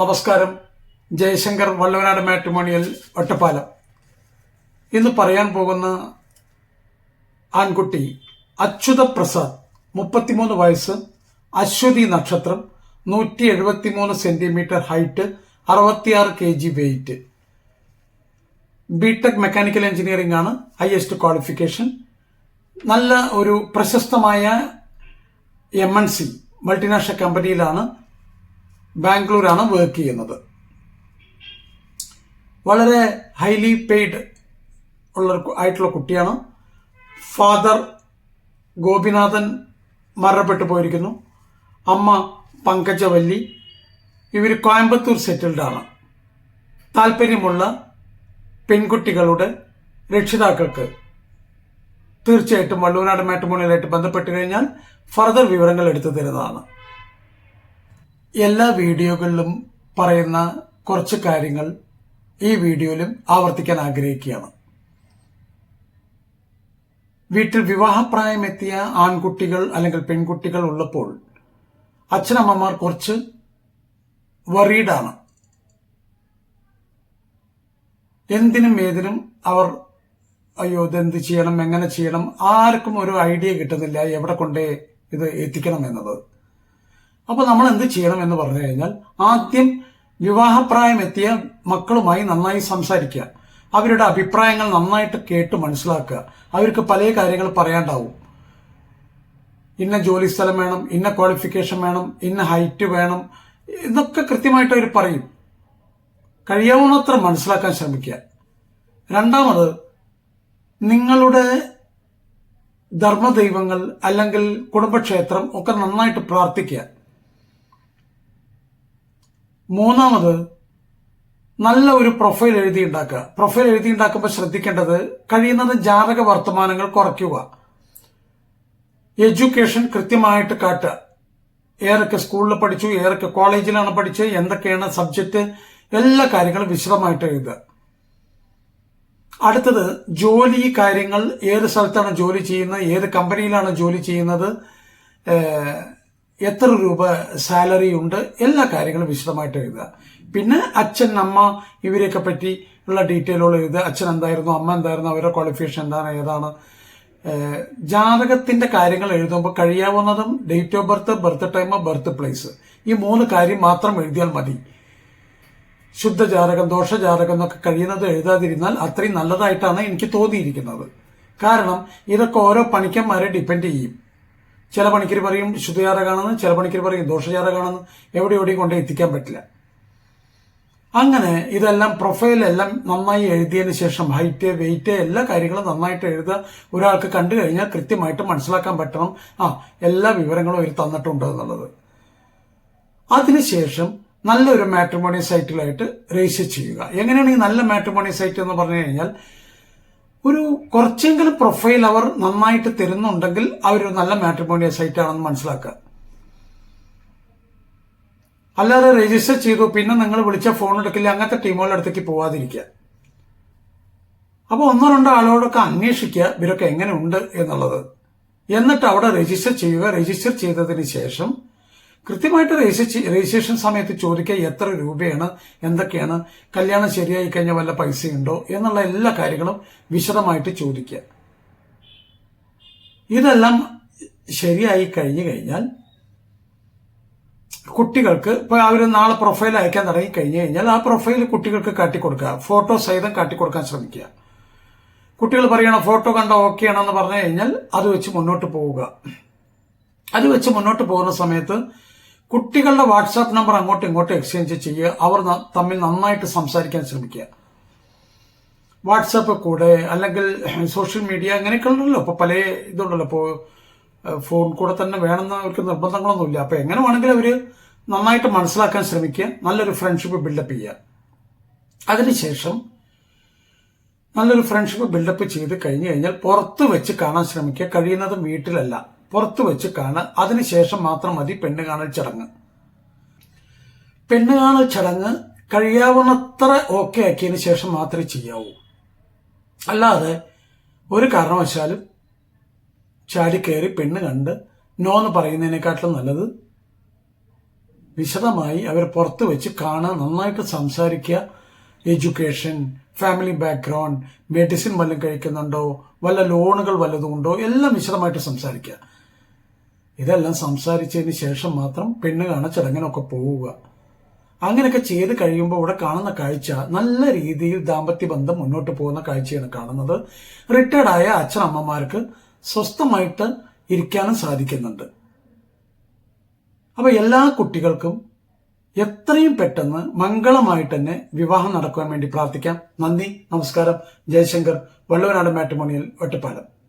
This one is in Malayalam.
നമസ്കാരം. ജയശങ്കർ, വള്ളുവനാട് മാട്രിമോണിയൽ, ഒറ്റപ്പാലം. ഇന്ന് പറയാൻ പോകുന്ന ആൺകുട്ടി അച്യുത പ്രസാദ്, 33 വയസ്സ്, അശ്വതി നക്ഷത്രം, 173 centimetre height, 66 kg weight. B Tech mechanical engineering ആണ് ഹയസ്റ്റ് ക്വാളിഫിക്കേഷൻ. നല്ല ഒരു പ്രശസ്തമായ MNC മൾട്ടിനാഷണൽ കമ്പനിയിലാണ്, ബാംഗ്ലൂരാണ് വർക്ക് ചെയ്യുന്നത്. വളരെ ഹൈലി പെയ്ഡ് ആയിട്ടുള്ള കുട്ടിയാണ്. ഫാദർ ഗോപിനാഥൻ മരണപ്പെട്ടു പോയിരിക്കുന്നു. അമ്മ പങ്കജവല്ലി. ഇവർ കോയമ്പത്തൂർ സെറ്റിൽഡ് ആണ്. താല്പര്യമുള്ള പെൺകുട്ടികളുടെ രക്ഷിതാക്കൾക്ക് തീർച്ചയായിട്ടും വള്ളുവനാട് മാട്രിമോണിയലായിട്ട് ബന്ധപ്പെട്ട് കഴിഞ്ഞാൽ ഫർദർ വിവരങ്ങൾ എടുത്തു തരുന്നതാണ്. എല്ലാ വീഡിയോകളിലും പറയുന്ന കുറച്ച് കാര്യങ്ങൾ ഈ വീഡിയോയിലും ആവർത്തിക്കാൻ ആഗ്രഹിക്കുകയാണ്. വീട്ടിൽ വിവാഹപ്രായമെത്തിയ ആൺകുട്ടികൾ അല്ലെങ്കിൽ പെൺകുട്ടികൾ ഉള്ളപ്പോൾ അച്ഛനമ്മമാർ കുറച്ച് വറീഡാണ്. എന്തിനും ഏതിനും അവർ അയ്യോ ഇതെന്ത് ചെയ്യണം, എങ്ങനെ ചെയ്യണം, ആർക്കും ഒരു ഐഡിയ കിട്ടുന്നില്ല എവിടെ കൊണ്ടേ ഇത് എത്തിക്കണം എന്നത്. അപ്പോൾ നമ്മൾ എന്ത് ചെയ്യണം എന്ന് പറഞ്ഞു കഴിഞ്ഞാൽ, ആദ്യം വിവാഹപ്രായം എത്തിയ മക്കളുമായി നന്നായി സംസാരിക്കുക. അവരുടെ അഭിപ്രായങ്ങൾ നന്നായിട്ട് കേട്ട് മനസ്സിലാക്കുക. അവർക്ക് പല കാര്യങ്ങൾ പറയാണ്ടാവും. ഇന്ന ജോലി സ്ഥലം വേണം, ഇന്ന ക്വാളിഫിക്കേഷൻ വേണം, ഇന്ന ഹൈറ്റ് വേണം, ഇതൊക്കെ കൃത്യമായിട്ട് അവർ പറയും. കഴിയാവുന്നത്ര മനസ്സിലാക്കാൻ ശ്രമിക്കുക. രണ്ടാമത്, നിങ്ങളുടെ ധർമ്മദൈവങ്ങൾ അല്ലെങ്കിൽ കുടുംബക്ഷേത്രം ഒക്കെ നന്നായിട്ട് പ്രാർത്ഥിക്കുക. മൂന്നാമത്, നല്ല ഒരു പ്രൊഫൈൽ എഴുതിയുണ്ടാക്കുക. പ്രൊഫൈൽ എഴുതിയുണ്ടാക്കുമ്പോൾ ശ്രദ്ധിക്കേണ്ടത് കഴിയുന്നത് ജാതക വർത്തമാനങ്ങൾ കുറയ്ക്കുക. എഡ്യൂക്കേഷൻ കൃത്യമായിട്ട് കാട്ടുക. ഏതൊക്കെ സ്കൂളിൽ പഠിച്ചു, ഏതൊക്കെ കോളേജിലാണ് പഠിച്ചത്, എന്തൊക്കെയാണ് സബ്ജക്റ്റ്, എല്ലാ കാര്യങ്ങളും വിശദമായിട്ട് എഴുതുക. അടുത്തത്, ജോലി കാര്യങ്ങൾ, ഏത് സ്ഥലത്താണ് ജോലി ചെയ്യുന്നത്, ഏത് കമ്പനിയിലാണ് ജോലി ചെയ്യുന്നത്, എത്ര രൂപ സാലറി ഉണ്ട്, എല്ലാ കാര്യങ്ങളും വിശദമായിട്ട് എഴുതുക. പിന്നെ അച്ഛൻ അമ്മ ഇവരെയൊക്കെ പറ്റി ഉള്ള ഡീറ്റെയിലുകൾ എഴുതുക. അച്ഛൻ എന്തായിരുന്നു, അമ്മ എന്തായിരുന്നു, അവരുടെ ക്വാളിഫിക്കേഷൻ എന്താണ്, ഏതാണ്. ജാതകത്തിന്റെ കാര്യങ്ങൾ എഴുതുമ്പോൾ കഴിയാവുന്നതും date of birth, birth time, birth place, ഈ 3 കാര്യം മാത്രം എഴുതിയാൽ മതി. ശുദ്ധജാതകം, ദോഷജാതകം എന്നൊക്കെ കഴിയുന്നത് എഴുതാതിരുന്നാൽ അത്രയും നല്ലതായിട്ടാണ് എനിക്ക് തോന്നിയിരിക്കുന്നത്. കാരണം ഇതൊക്കെ ഓരോ പണിക്കന്മാരെ ഡിപ്പെൻഡ് ചെയ്യും. ചില പണിക്കർ പറയും ശുദ്ധജാതകമാണെന്ന്, ചില പണിക്കർ പറയും ദോഷജാതകമാണെന്ന്. എവിടെയും കൊണ്ടേ എത്തിക്കാൻ പറ്റില്ല. അങ്ങനെ ഇതെല്ലാം പ്രൊഫൈലെല്ലാം നന്നായി എഴുതിയതിന് ശേഷം ഹൈറ്റ്, വെയിറ്റ്, എല്ലാ കാര്യങ്ങളും നന്നായിട്ട് എഴുതുക. ഒരാൾക്ക് കണ്ടു കഴിഞ്ഞാൽ കൃത്യമായിട്ട് മനസ്സിലാക്കാൻ പറ്റണം, എല്ലാ വിവരങ്ങളും അവർ തന്നിട്ടുണ്ട് എന്നുള്ളത്. അതിനുശേഷം നല്ലൊരു മാട്രിമോണിയൽ സൈറ്റിലായിട്ട് രജിസ്റ്റർ ചെയ്യുക. എങ്ങനെയാണ് ഈ നല്ല മാട്രിമോണിയൽ സൈറ്റ് എന്ന് പറഞ്ഞു കഴിഞ്ഞാൽ, ഒരു കുറച്ചെങ്കിലും പ്രൊഫൈൽ അവർ നന്നായിട്ട് തരുന്നുണ്ടെങ്കിൽ അവരൊരു നല്ല മാട്രിമോണിയൽ സൈറ്റ് ആണെന്ന് മനസ്സിലാക്കുക. അല്ലാതെ രജിസ്റ്റർ ചെയ്തു പിന്നെ നിങ്ങൾ വിളിച്ച ഫോൺ എടുക്കില്ല, അങ്ങനത്തെ ടീമുകളുടെ അടുത്തേക്ക് പോവാതിരിക്കുക. അപ്പോൾ 1-2 ആളോടൊക്കെ അന്വേഷിക്കുക ഇവരൊക്കെ എങ്ങനെ ഉണ്ട് എന്നുള്ളത്. എന്നിട്ട് അവിടെ രജിസ്റ്റർ ചെയ്യുക. രജിസ്റ്റർ ചെയ്തതിന് ശേഷം കൃത്യമായിട്ട് രജിസ്ട്രേഷൻ സമയത്ത് ചോദിക്കുക എത്ര രൂപയാണ്, എന്തൊക്കെയാണ്, കല്യാണം ശരിയായി കഴിഞ്ഞാൽ വല്ല പൈസയുണ്ടോ എന്നുള്ള എല്ലാ കാര്യങ്ങളും വിശദമായിട്ട് ചോദിക്കുക. ഇതെല്ലാം ശരിയായി കഴിഞ്ഞു കഴിഞ്ഞാൽ കുട്ടികൾക്ക് ഇപ്പോൾ അവർ നാളെ പ്രൊഫൈൽ അയക്കാൻ തുടങ്ങി കഴിഞ്ഞു കഴിഞ്ഞാൽ ആ പ്രൊഫൈൽ കുട്ടികൾക്ക് കാട്ടിക്കൊടുക്കുക. ഫോട്ടോ സഹിതം കാട്ടിക്കൊടുക്കാൻ ശ്രമിക്കുക. കുട്ടികൾ പറയണം ഫോട്ടോ കണ്ട ഓക്കെ ആണെന്ന് പറഞ്ഞു കഴിഞ്ഞാൽ അത് വെച്ച് മുന്നോട്ട് പോവുക. അത് വെച്ച് മുന്നോട്ട് പോകുന്ന സമയത്ത് കുട്ടികളുടെ വാട്സാപ്പ് നമ്പർ അങ്ങോട്ടും ഇങ്ങോട്ടും എക്സ്ചേഞ്ച് ചെയ്യുക. അവർ തമ്മിൽ നന്നായിട്ട് സംസാരിക്കാൻ ശ്രമിക്കുക. വാട്സാപ്പ് കൂടെ അല്ലെങ്കിൽ സോഷ്യൽ മീഡിയ അങ്ങനെയൊക്കെ ഉണ്ടല്ലോ. ഇപ്പോൾ പല ഇതുണ്ടല്ലോ. ഇപ്പോൾ ഫോൺ കൂടെ തന്നെ വേണമെന്ന് അവർക്ക് നിർബന്ധങ്ങളൊന്നുമില്ല. അപ്പോൾ എങ്ങനെ വേണമെങ്കിലും അവർ നന്നായിട്ട് മനസ്സിലാക്കാൻ ശ്രമിക്കുക. നല്ലൊരു ഫ്രണ്ട്ഷിപ്പ് ബിൽഡപ്പ് ചെയ്യുക. അതിനുശേഷം നല്ലൊരു ഫ്രണ്ട്ഷിപ്പ് ബിൽഡപ്പ് ചെയ്ത് കഴിഞ്ഞു കഴിഞ്ഞാൽ പുറത്ത് വെച്ച് കാണാൻ ശ്രമിക്കുക. കഴിയുന്നതും വീട്ടിലല്ല, പുറത്ത് വെച്ച് കാണുക. അതിനുശേഷം മാത്രം മതി പെണ്ണ് കാണൽ ചടങ്ങ്. പെണ്ണ് കാണൽ ചടങ്ങ് കഴിയാവുന്നത്ര ഓക്കെ ആക്കിയതിന് ശേഷം മാത്രമേ ചെയ്യാവൂ. അല്ലാതെ ഒരു കാരണവശാലും ചാടിക്കയറി പെണ്ണ് കണ്ട് നോ എന്ന് പറയുന്നതിനെക്കാട്ടിലും നല്ലത് വിശദമായി അവർ പുറത്ത് വെച്ച് കാണുക, നന്നായിട്ട് സംസാരിക്കുക. എഡ്യൂക്കേഷൻ, ഫാമിലി ബാക്ക്ഗ്രൗണ്ട്, മെഡിസിൻ വല്ലതും കഴിക്കുന്നുണ്ടോ, വല്ല ലോണുകൾ വല്ലതും ഉണ്ടോ, എല്ലാം വിശദമായിട്ട് സംസാരിക്കുക. ഇതെല്ലാം സംസാരിച്ചതിന് ശേഷം മാത്രം പെണ്ണ് കാണാൻ ചടങ്ങിനൊക്കെ പോവുക. അങ്ങനെയൊക്കെ ചെയ്ത് കഴിയുമ്പോൾ ഇവിടെ കാണുന്ന കാഴ്ച നല്ല രീതിയിൽ ദാമ്പത്യ ബന്ധം മുന്നോട്ട് പോകുന്ന കാഴ്ചയാണ് കാണുന്നത്. റിട്ടയർഡായ അച്ഛനമ്മമാർക്ക് സ്വസ്ഥമായിട്ട് ഇരിക്കാനും സാധിക്കുന്നുണ്ട്. അപ്പൊ എല്ലാ കുട്ടികൾക്കും എത്രയും പെട്ടെന്ന് മംഗളമായിട്ട് തന്നെ വിവാഹം നടക്കുവാൻ വേണ്ടി പ്രാർത്ഥിക്കാം. നന്ദി, നമസ്കാരം. ജയശങ്കർ, വള്ളുവനാട് മാട്രിമോണിയൽ, ഒറ്റപ്പാലം.